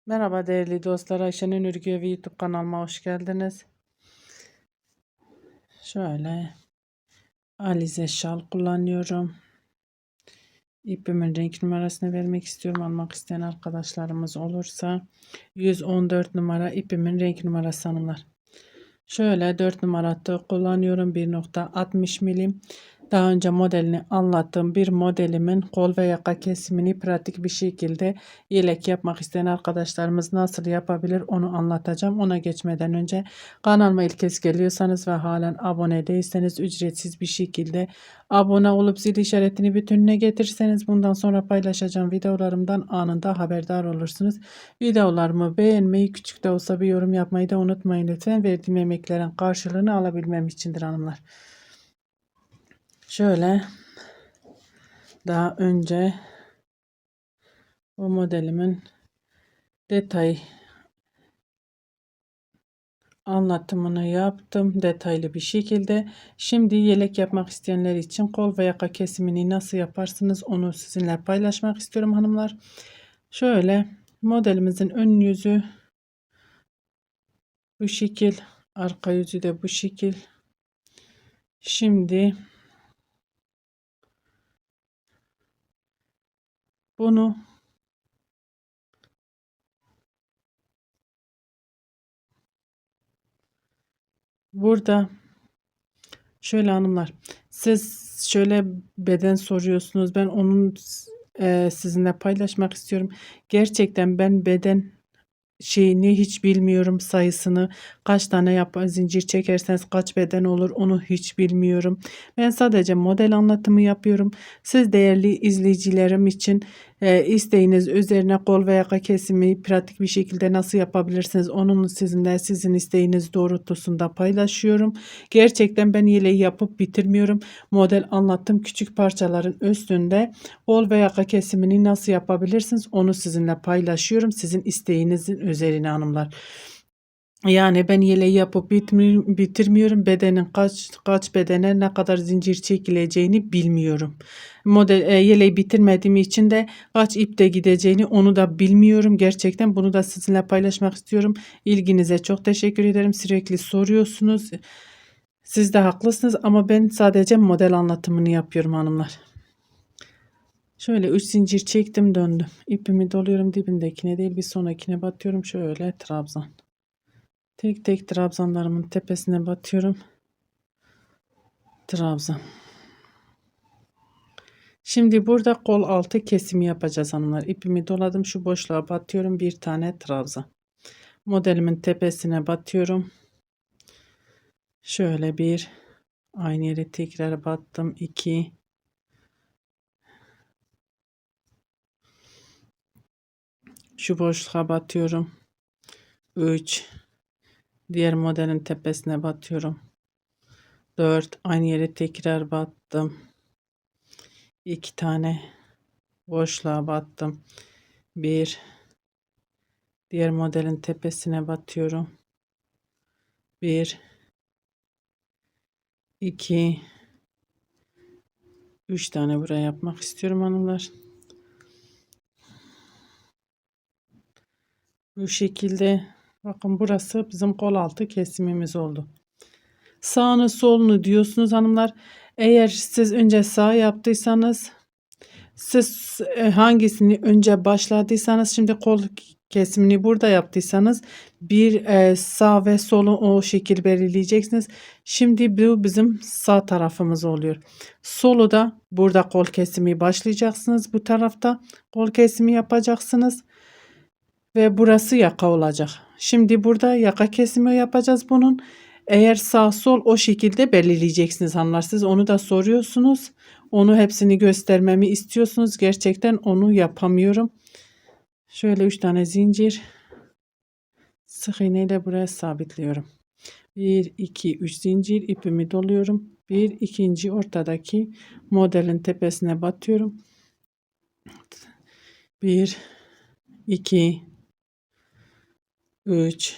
Merhaba değerli dostlar, Ayşe'nin Örgü Evi YouTube kanalıma hoş geldiniz. Şöyle alize şal kullanıyorum. İpimin renk numarasını vermek istiyorum. Almak isteyen arkadaşlarımız olursa 114 numara ipimin renk numarası hanımlar. Şöyle 4 numara tığ kullanıyorum. 1.60 milim. Daha önce modelini anlattığım bir modelimin kol ve yaka kesimini pratik bir şekilde yelek yapmak isteyen arkadaşlarımız nasıl yapabilir onu anlatacağım. Ona geçmeden önce kanalıma ilk kez geliyorsanız ve halen abone değilseniz ücretsiz bir şekilde abone olup zil işaretini bütününe getirseniz bundan sonra paylaşacağım videolarımdan anında haberdar olursunuz. Videolarımı beğenmeyi, küçük de olsa bir yorum yapmayı da unutmayın lütfen. Verdiğim emeklerin karşılığını alabilmem içindir hanımlar. Şöyle daha önce bu modelimin detay anlatımını yaptım detaylı bir şekilde. Şimdi yelek yapmak isteyenler için kol ve yaka kesimini nasıl yaparsınız onu sizinle paylaşmak istiyorum hanımlar. Şöyle modelimizin ön yüzü bu şekil, arka yüzü de bu şekil. Şimdi bunu burada şöyle hanımlar, siz şöyle beden soruyorsunuz, ben onun sizinle paylaşmak istiyorum. Gerçekten ben beden şeyini hiç bilmiyorum, sayısını kaç tane zincir çekerseniz kaç beden olur onu hiç bilmiyorum. Ben sadece model anlatımı yapıyorum. Siz değerli izleyicilerim için isteğiniz üzerine kol ve yaka kesimi pratik bir şekilde nasıl yapabilirsiniz onun sizinle sizin isteğiniz doğrultusunda paylaşıyorum. Gerçekten ben yeleği yapıp bitirmiyorum. Model anlattım, küçük parçaların üstünde kol ve yaka kesimini nasıl yapabilirsiniz onu sizinle paylaşıyorum. Sizin isteğinizin üzerine hanımlar. Yani ben yeleği yapıp bitirmiyorum. Bedenin kaç bedene ne kadar zincir çekileceğini bilmiyorum. Yeleği bitirmediğim için de kaç ipte gideceğini onu da bilmiyorum. Gerçekten bunu da sizinle paylaşmak istiyorum. İlginize çok teşekkür ederim. Sürekli soruyorsunuz. Siz de haklısınız ama ben sadece model anlatımını yapıyorum hanımlar. Şöyle 3 zincir çektim, döndüm. İpimi doluyorum, dibindekine değil bir sonrakine batıyorum. Şöyle trabzan. Tek tek trabzanlarımın tepesine batıyorum. Trabzan. Şimdi burada kol altı kesimi yapacağız hanımlar. İpimi doladım, şu boşluğa batıyorum, bir tane trabzan. Modelimin tepesine batıyorum. Şöyle bir, aynı yere tekrar battım. 2, şu boşluğa batıyorum. 3, diğer modelin tepesine batıyorum. 4, aynı yere tekrar battım. 2 tane boşluğa battım. 1, diğer modelin tepesine batıyorum. 1, 2, 3 tane buraya yapmak istiyorum hanımlar. Bu şekilde bakın, burası bizim kol altı kesimimiz oldu. Sağını solunu diyorsunuz hanımlar. Eğer siz önce sağ yaptıysanız, siz hangisini önce başladıysanız, şimdi kol kesimini burada yaptıysanız bir sağ ve solu o şekil belirleyeceksiniz. Şimdi bu bizim sağ tarafımız oluyor. Solu da burada kol kesimi başlayacaksınız. Bu tarafta kol kesimi yapacaksınız. Ve burası yaka olacak. Şimdi burada yaka kesimi yapacağız bunun. Eğer sağ sol o şekilde belirleyeceksiniz hanımlar. Siz onu da soruyorsunuz. Onu hepsini göstermemi istiyorsunuz. Gerçekten onu yapamıyorum. Şöyle 3 tane zincir. Sık iğne ile buraya sabitliyorum. 1, 2, 3 zincir ipimi doluyorum. Bir ikinci ortadaki modelin tepesine batıyorum. 1, 2, 3,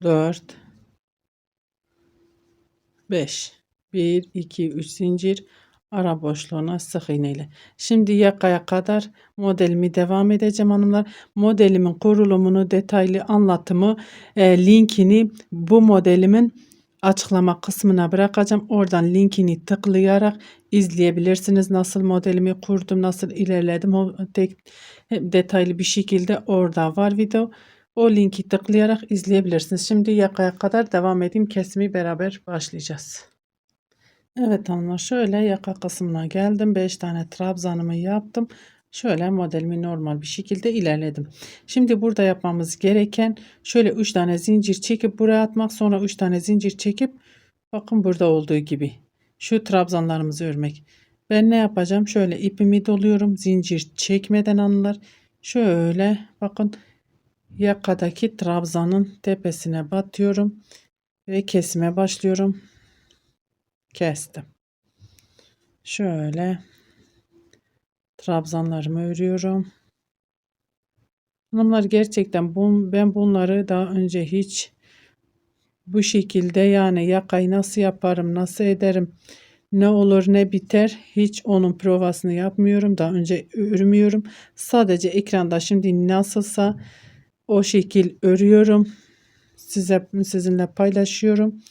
4, 5. 1, 2, 3 zincir. Ara boşluğuna sık iğne ile. Şimdi yakaya kadar modelimi devam edeceğim hanımlar. Modelimin kurulumunu, detaylı anlatımı, linkini bu modelimin açıklama kısmına bırakacağım. Oradan linkini tıklayarak izleyebilirsiniz. Nasıl modelimi kurdum, nasıl ilerledim. O detaylı bir şekilde orada var video. O linki tıklayarak izleyebilirsiniz. Şimdi yakaya kadar devam edeyim. Kesimi beraber başlayacağız. Evet hanımlar, şöyle yaka kısmına geldim. 5 tane trabzanımı yaptım. Şöyle modelimi normal bir şekilde ilerledim. Şimdi burada yapmamız gereken şöyle 3 tane zincir çekip buraya atmak, sonra 3 tane zincir çekip bakın burada olduğu gibi şu trabzanlarımızı örmek. Ben ne yapacağım? Şöyle ipimi doluyorum. Zincir çekmeden hanımlar. Şöyle bakın yakadaki trabzanın tepesine batıyorum ve kesime başlıyorum. Kestim. Şöyle trabzanlarımı örüyorum. Hanımlar gerçekten ben bunları daha önce hiç bu şekilde, yani yakayı nasıl yaparım, nasıl ederim, ne olur ne biter, hiç onun provasını yapmıyorum. Daha önce örmüyorum. Sadece ekranda şimdi nasılsa o şekil örüyorum. Sizinle paylaşıyorum.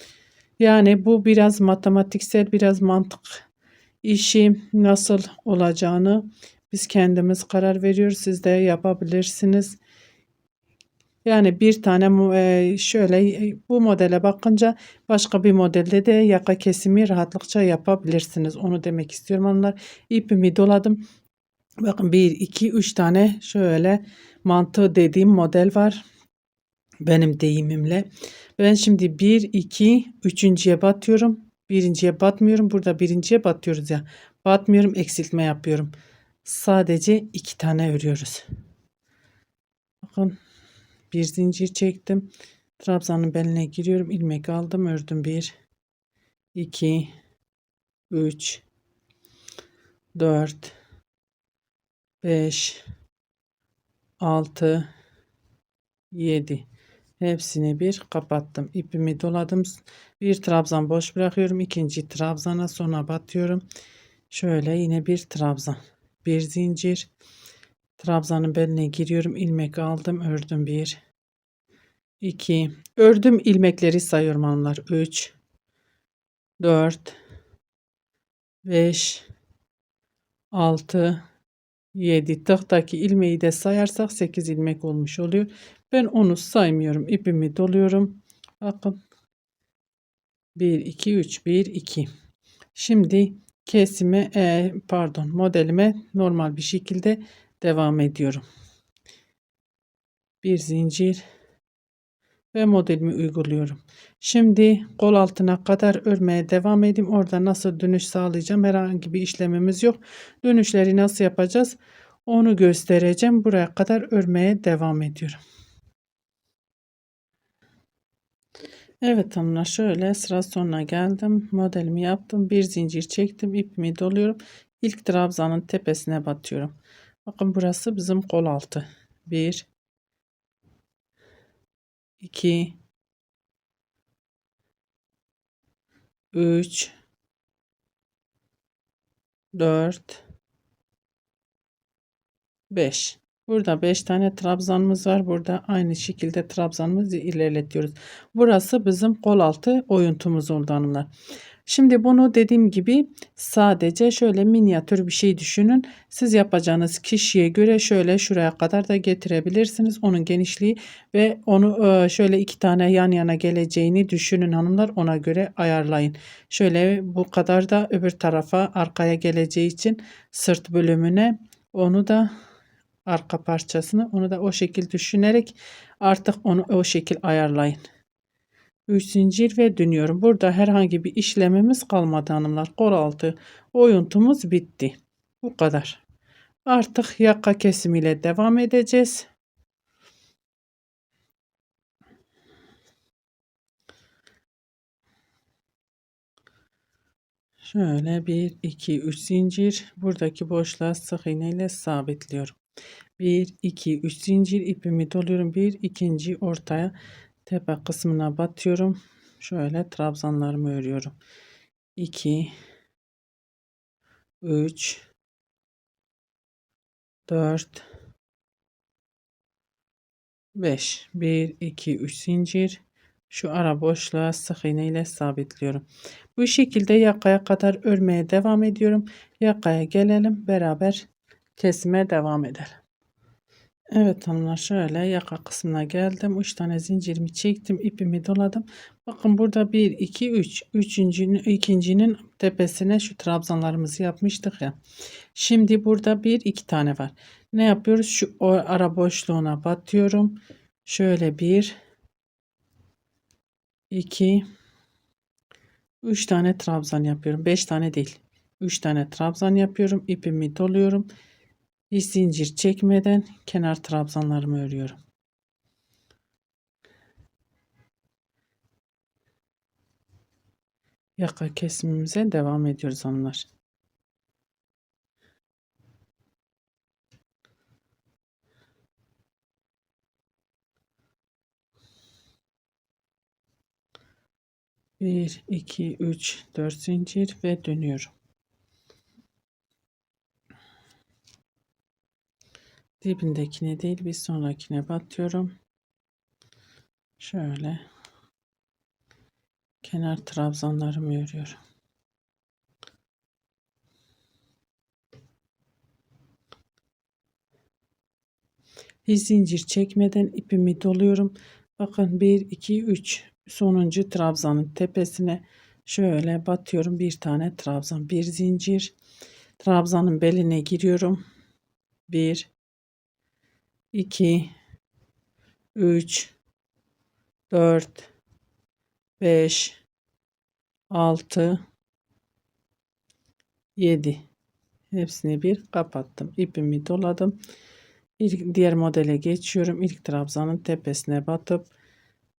Yani bu biraz matematiksel, biraz mantık işi, nasıl olacağını biz kendimiz karar veriyoruz. Siz de yapabilirsiniz. Yani bir tane şöyle bu modele bakınca başka bir modelde de yaka kesimi rahatlıkça yapabilirsiniz. Onu demek istiyorum hanımlar. İpimi doladım. Bakın 1, 2, 3 tane şöyle mantı dediğim model var. Benim deyimimle. Ben şimdi 1, 2, üçüncüye batıyorum. Birinciye batmıyorum. Burada birinciye batıyoruz ya. Batmıyorum, eksiltme yapıyorum. Sadece 2 tane örüyoruz. Bakın bir zincir çektim. Trabzanın beline giriyorum. İlmek aldım, ördüm. 1, 2, 3, 4, 5, 6, 7. Hepsini bir kapattım. İpimi doladım. Bir trabzan boş bırakıyorum. İkinci trabzana sonra batıyorum. Şöyle yine bir trabzan. Bir zincir. Trabzanın beline giriyorum. İlmek aldım, ördüm. 1, 2. Ördüm ilmekleri sayıyorum hanımlar. 3, 4, 5, 6, 7. Tıktaki ilmeği de sayarsak 8 ilmek olmuş oluyor. Ben onu saymıyorum. İpimi doluyorum. Bakın 1, 2, 3, 1, 2. Şimdi kesime modelime normal bir şekilde devam ediyorum. Bir zincir ve modelimi uyguluyorum. Şimdi kol altına kadar örmeye devam edeyim. Orada nasıl dönüş sağlayacağım? Herhangi bir işlemimiz yok. Dönüşleri nasıl yapacağız? Onu göstereceğim. Buraya kadar örmeye devam ediyorum. Evet hanımlar, şöyle sıra sonuna geldim. Modelimi yaptım. Bir zincir çektim. İpimi doluyorum. İlk trabzanın tepesine batıyorum. Bakın burası bizim kol altı. 1, 2, 3, 4, 5. Burada 5 tane trabzanımız var. Burada aynı şekilde trabzanımızı ilerletiyoruz. Burası bizim kol altı oyuntumuz oldu hanımlar. Şimdi bunu dediğim gibi sadece şöyle minyatür bir şey düşünün. Siz yapacağınız kişiye göre şöyle şuraya kadar da getirebilirsiniz. Onun genişliği ve onu şöyle 2 tane yan yana geleceğini düşünün hanımlar. Ona göre ayarlayın. Şöyle bu kadar da öbür tarafa arkaya geleceği için sırt bölümüne, onu da arka parçasını, onu da o şekil düşünerek artık onu o şekil ayarlayın. 3 zincir ve dönüyorum. Burada herhangi bir işlemimiz kalmadı hanımlar. Kol altı oyuntumuz bitti. Bu kadar. Artık yaka kesimiyle devam edeceğiz. Şöyle 1, 2, 3 zincir. Buradaki boşluğa sık iğne ile sabitliyorum. 1, 2, 3 zincir ipimi doluyorum. Bir ikinci ortaya tepe kısmına batıyorum. Şöyle trabzanlarımı örüyorum. 2, 3 4 5 1 2 3 zincir, şu ara boşluğa sık iğne ile sabitliyorum. Bu şekilde yakaya kadar örmeye devam ediyorum. Yakaya gelelim, beraber kesime devam edelim. Evet hanımlar, şöyle yaka kısmına geldim. 3 tane zincirimi çektim, ipimi doladım. Bakın burada 1 2 3, ikincinin tepesine şu trabzanlarımızı yapmıştık ya. Şimdi burada 1 2 tane var. Ne yapıyoruz? Şu ara boşluğuna batıyorum. Şöyle 1 2 3 tane trabzan yapıyorum. 5 tane değil. 3 tane trabzan yapıyorum. İpimi doluyorum. Hiç zincir çekmeden kenar trabzanlarımı örüyorum. Yaka kesimimize devam ediyoruz hanımlar. Bir, iki, üç, dört zincir ve dönüyorum. Dibindekine değil, bir sonrakine batıyorum. Şöyle kenar trabzanlarımı örüyorum. Hiç zincir çekmeden ipimi doluyorum. Bakın 1 2 3, sonuncu trabzanın tepesine şöyle batıyorum. Bir tane trabzan, bir zincir, trabzanın beline giriyorum. 1 2 3 4 5 6 7, hepsini bir kapattım. İpimi doladım. Diğer modele geçiyorum. İlk trabzanın tepesine batıp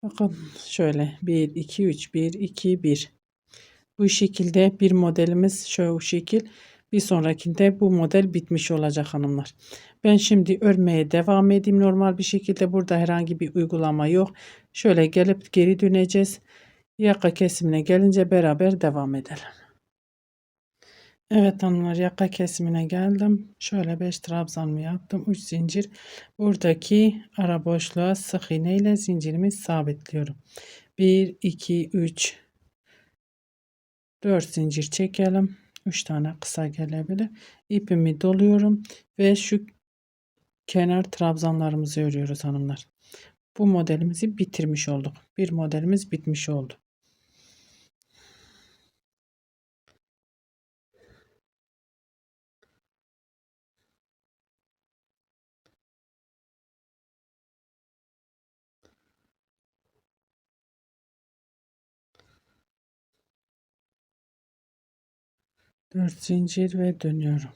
bakın şöyle 1 2 3 1 2 1. Bu şekilde bir modelimiz şu şekil. Bir sonrakinde bu model bitmiş olacak hanımlar. Ben şimdi örmeye devam edeyim. Normal bir şekilde burada herhangi bir uygulama yok. Şöyle gelip geri döneceğiz. Yaka kesimine gelince beraber devam edelim. Evet hanımlar, yaka kesimine geldim. Şöyle 5 trabzanımı yaptım. 3 zincir. Buradaki ara boşluğa sık iğne ile zincirimi sabitliyorum. 1 2 3 4 zincir çekelim. 3 tane kısa gelebilir. İpimi doluyorum ve şu kenar trabzanlarımızı örüyoruz hanımlar. Bu modelimizi bitirmiş olduk. Bir modelimiz bitmiş oldu. Dört zincir ve dönüyorum.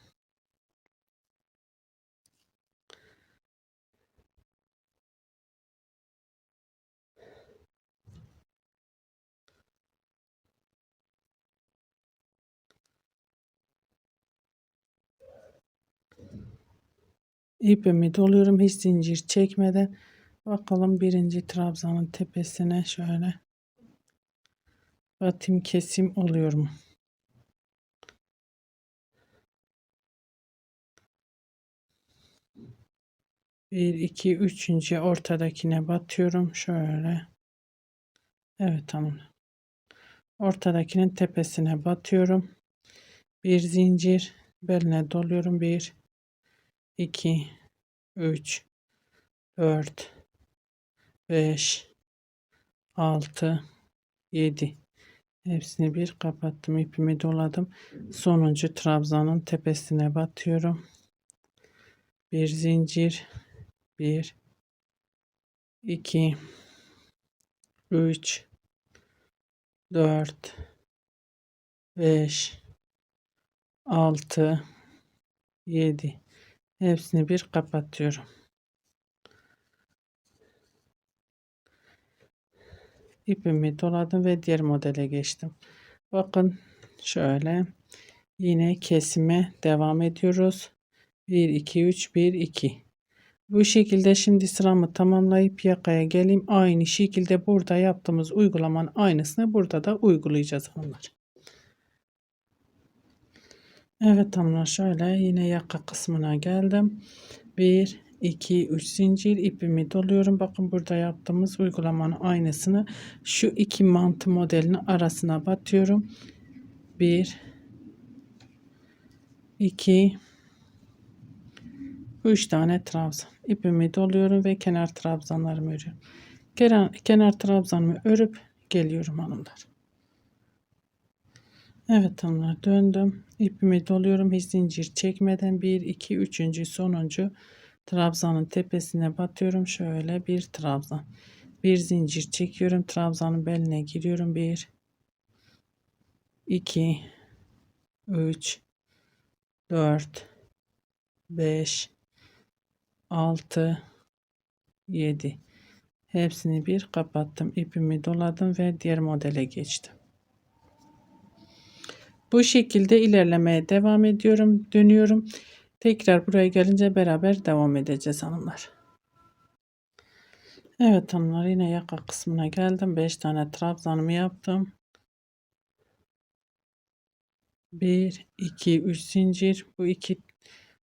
İpimi doluyorum hiç zincir çekmeden. Bakalım birinci trabzanın tepesine şöyle batayım, kesim oluyor mu? Bir iki üçüncü ortadakine batıyorum şöyle. Evet tamam. Ortadakinin tepesine batıyorum. Bir zincir beline doluyorum. 1 2 3 4 5 6 7, hepsini bir kapattım. İpimi doladım. Sonuncu trabzanın tepesine batıyorum. Bir zincir, 1 2 3 4 5 6 7, hepsini bir kapatıyorum. İpimi doladım ve diğer modele geçtim. Bakın şöyle yine kesime devam ediyoruz. 1 2 3 1 2. Bu şekilde şimdi sıramı tamamlayıp yakaya geleyim. Aynı şekilde burada yaptığımız uygulamanın aynısını burada da uygulayacağız hanımlar. Evet hanımlar, şöyle yine yaka kısmına geldim. 1 2 3 zincir ipimi doluyorum. Bakın burada yaptığımız uygulamanın aynısını şu iki mantı modelinin arasına batıyorum. 1 2 3 tane trabzan ipimi doluyorum ve kenar trabzanlarımı örüyorum. Kenar trabzanımı örüp geliyorum hanımlar. Evet hanımlar, döndüm. İpimi doluyorum. Hiç zincir çekmeden 1 2 3. sonuncu trabzanın tepesine batıyorum. Şöyle bir trabzan. Bir zincir çekiyorum. Trabzanın beline giriyorum. 1 2 3 4 5 6 7. Hepsini bir kapattım. İpimi doladım ve diğer modele geçtim. Bu şekilde ilerlemeye devam ediyorum. Dönüyorum. Tekrar buraya gelince beraber devam edeceğiz hanımlar. Evet hanımlar, yine yaka kısmına geldim. 5 tane trabzanımı yaptım. 1 2 3 zincir, bu iki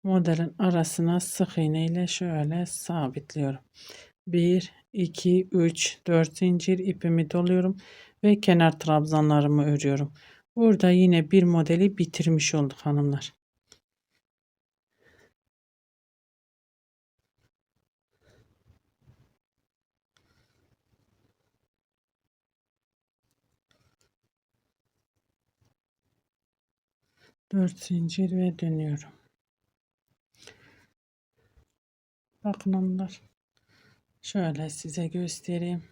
modelin arasına sık iğne ile şöyle sabitliyorum. 1 2 3 4 zincir ipimi doluyorum ve kenar trabzanlarımı örüyorum. Burada yine bir modeli bitirmiş olduk hanımlar. Dört zincir ve dönüyorum. Bakın hanımlar, şöyle size göstereyim.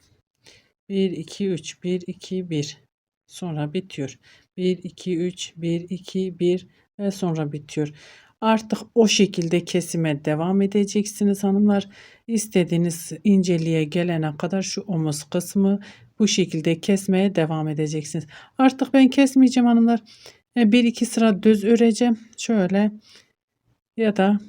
1 2 3 1 2 1, sonra bitiyor. 1 2 3 1 2 1 ve sonra bitiyor. Artık o şekilde kesime devam edeceksiniz hanımlar. İstediğiniz inceliğe gelene kadar şu omuz kısmı bu şekilde kesmeye devam edeceksiniz. Artık ben kesmeyeceğim hanımlar. Bir iki sıra düz öreceğim. Şöyle, ya da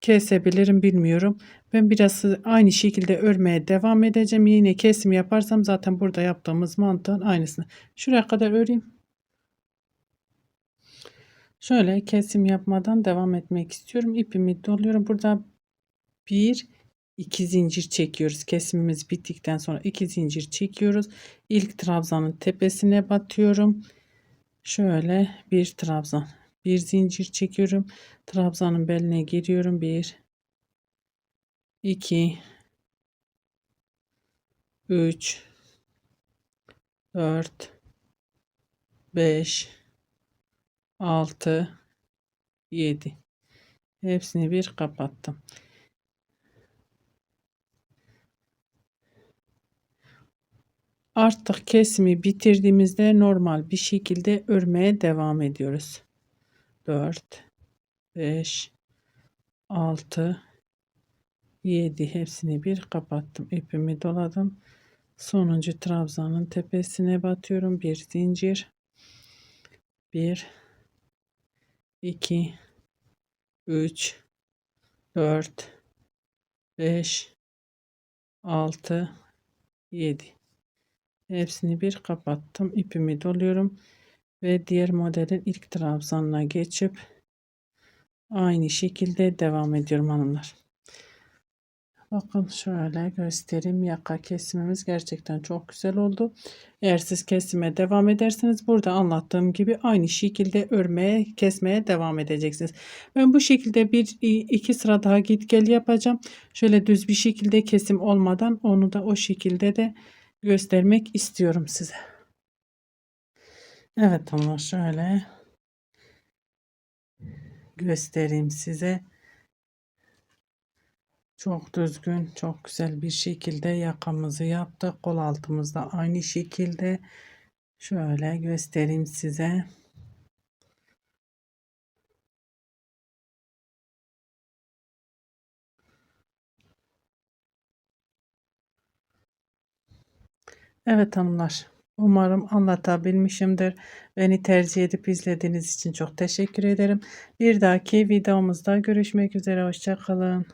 kesebilirim, bilmiyorum. Ben biraz aynı şekilde örmeye devam edeceğim. Yine kesim yaparsam zaten burada yaptığımız mantığın aynısını. Şuraya kadar öreyim. Şöyle kesim yapmadan devam etmek istiyorum. İpimi doluyorum. Burada 1 2 zincir çekiyoruz. Kesimimiz bittikten sonra 2 zincir çekiyoruz. İlk trabzanın tepesine batıyorum. Şöyle bir trabzan. Bir zincir çekiyorum. Trabzanın beline giriyorum. 1 2 3 4 5 6 7. Hepsini bir kapattım. Artık kesimi bitirdiğimizde normal bir şekilde örmeye devam ediyoruz. 4 5 6 7, hepsini bir kapattım. İpimi doladım. Sonuncu trabzanın tepesine batıyorum. Bir zincir. 1 2 3 4 5 6 7. Hepsini bir kapattım. İpimi doluyorum ve diğer modelin ilk trabzanına geçip aynı şekilde devam ediyorum hanımlar. Bakın şöyle göstereyim. Yaka kesimimiz gerçekten çok güzel oldu. Eğer siz kesime devam ederseniz burada anlattığım gibi aynı şekilde örmeye, kesmeye devam edeceksiniz. Ben bu şekilde bir iki sıra daha git gel yapacağım. Şöyle düz bir şekilde kesim olmadan onu da o şekilde de göstermek istiyorum size. Evet ama şöyle göstereyim size. Çok düzgün, çok güzel bir şekilde yakamızı yaptık. Kol altımızda aynı şekilde. Şöyle göstereyim size. Evet hanımlar. Umarım anlatabilmişimdir. Beni tercih edip izlediğiniz için çok teşekkür ederim. Bir dahaki videomuzda görüşmek üzere. Hoşça kalın.